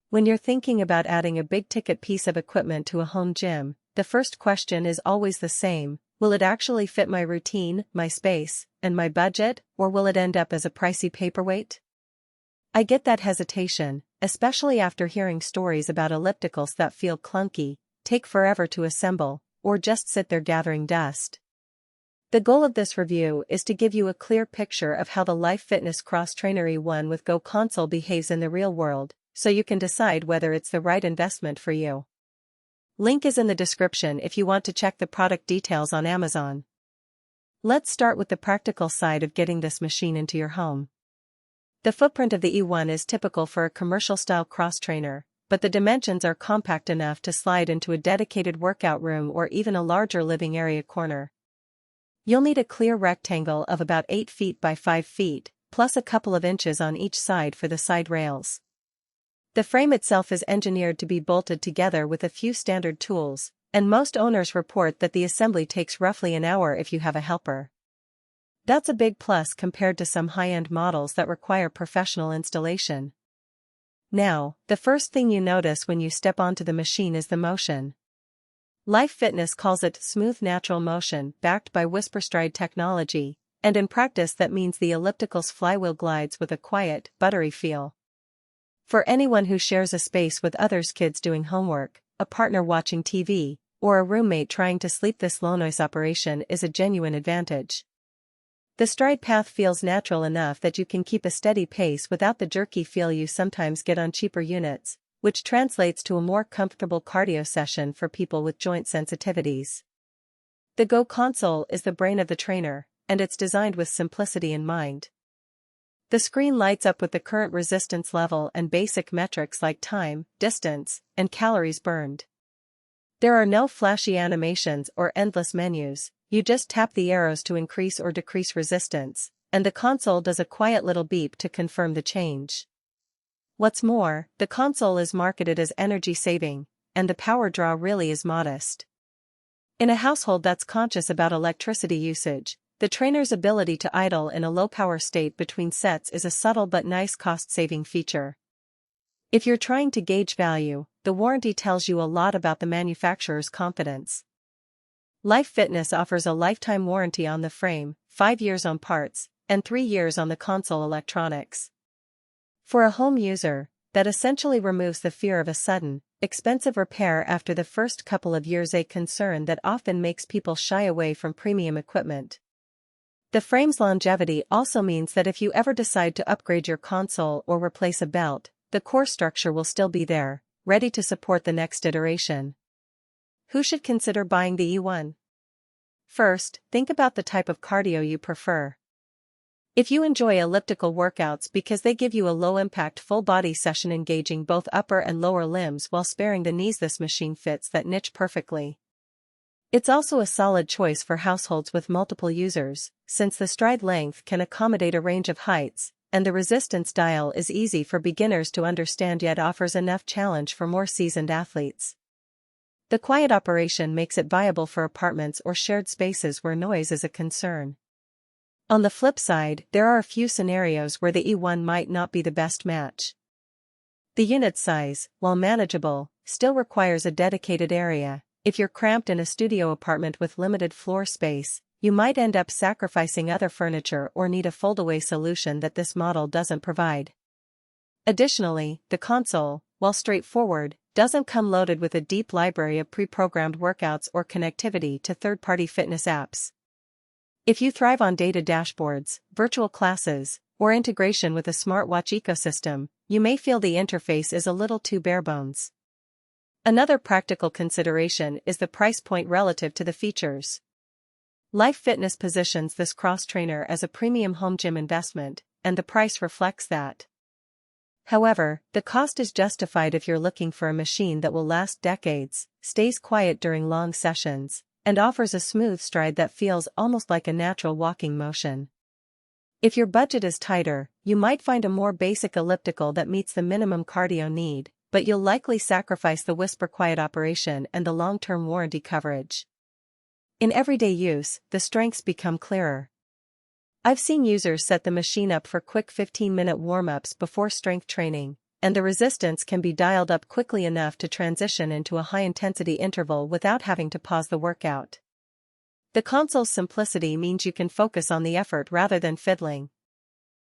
When you're thinking about adding a big-ticket piece of equipment to a home gym, the first question is always the same: will it actually fit my routine, my space, and my budget, or will it end up as a pricey paperweight? I get that hesitation, especially after hearing stories about ellipticals that feel clunky, take forever to assemble, or just sit there gathering dust. The goal of this review is to give you a clear picture of how the Life Fitness Cross Trainer E1 with Go console behaves in the real world, so you can decide whether it's the right investment for you. Link is in the description if you want to check the product details on Amazon. Let's start with the practical side of getting this machine into your home. The footprint of the E1 is typical for a commercial-style cross trainer, but the dimensions are compact enough to slide into a dedicated workout room or even a larger living area corner. You'll need a clear rectangle of about 8 feet by 5 feet, plus a couple of inches on each side for the side rails. The frame itself is engineered to be bolted together with a few standard tools, and most owners report that the assembly takes roughly an hour if you have a helper. That's a big plus compared to some high-end models that require professional installation. Now, the first thing you notice when you step onto the machine is the motion. Life Fitness calls it smooth natural motion, backed by WhisperStride technology, and in practice that means the elliptical's flywheel glides with a quiet, buttery feel. For anyone who shares a space with others, kids doing homework, a partner watching TV, or a roommate trying to sleep, this low-noise operation is a genuine advantage. The stride path feels natural enough that you can keep a steady pace without the jerky feel you sometimes get on cheaper units, which translates to a more comfortable cardio session for people with joint sensitivities. The Go console is the brain of the trainer, and it's designed with simplicity in mind. The screen lights up with the current resistance level and basic metrics like time, distance, and calories burned. There are no flashy animations or endless menus, you just tap the arrows to increase or decrease resistance, and the console does a quiet little beep to confirm the change. What's more, the console is marketed as energy-saving, and the power draw really is modest. In a household that's conscious about electricity usage, the trainer's ability to idle in a low-power state between sets is a subtle but nice cost-saving feature. If you're trying to gauge value, the warranty tells you a lot about the manufacturer's confidence. Life Fitness offers a lifetime warranty on the frame, 5 years on parts, and 3 years on the console electronics. For a home user, that essentially removes the fear of a sudden, expensive repair after the first couple of years, a concern that often makes people shy away from premium equipment. The frame's longevity also means that if you ever decide to upgrade your console or replace a belt, the core structure will still be there, ready to support the next iteration. Who should consider buying the E1? First, think about the type of cardio you prefer. If you enjoy elliptical workouts because they give you a low-impact full-body session engaging both upper and lower limbs while sparing the knees, this machine fits that niche perfectly. It's also a solid choice for households with multiple users, since the stride length can accommodate a range of heights, and the resistance dial is easy for beginners to understand yet offers enough challenge for more seasoned athletes. The quiet operation makes it viable for apartments or shared spaces where noise is a concern. On the flip side, there are a few scenarios where the E1 might not be the best match. The unit size, while manageable, still requires a dedicated area. If you're cramped in a studio apartment with limited floor space, you might end up sacrificing other furniture or need a foldaway solution that this model doesn't provide. Additionally, the console, while straightforward, doesn't come loaded with a deep library of pre-programmed workouts or connectivity to third-party fitness apps. If you thrive on data dashboards, virtual classes, or integration with a smartwatch ecosystem, you may feel the interface is a little too barebones. Another practical consideration is the price point relative to the features. Life Fitness positions this cross-trainer as a premium home gym investment, and the price reflects that. However, the cost is justified if you're looking for a machine that will last decades, stays quiet during long sessions, and offers a smooth stride that feels almost like a natural walking motion. If your budget is tighter, you might find a more basic elliptical that meets the minimum cardio need, but you'll likely sacrifice the whisper quiet operation and the long-term warranty coverage. In everyday use, the strengths become clearer. I've seen users set the machine up for quick 15-minute warm-ups before strength training, and the resistance can be dialed up quickly enough to transition into a high-intensity interval without having to pause the workout. The console's simplicity means you can focus on the effort rather than fiddling,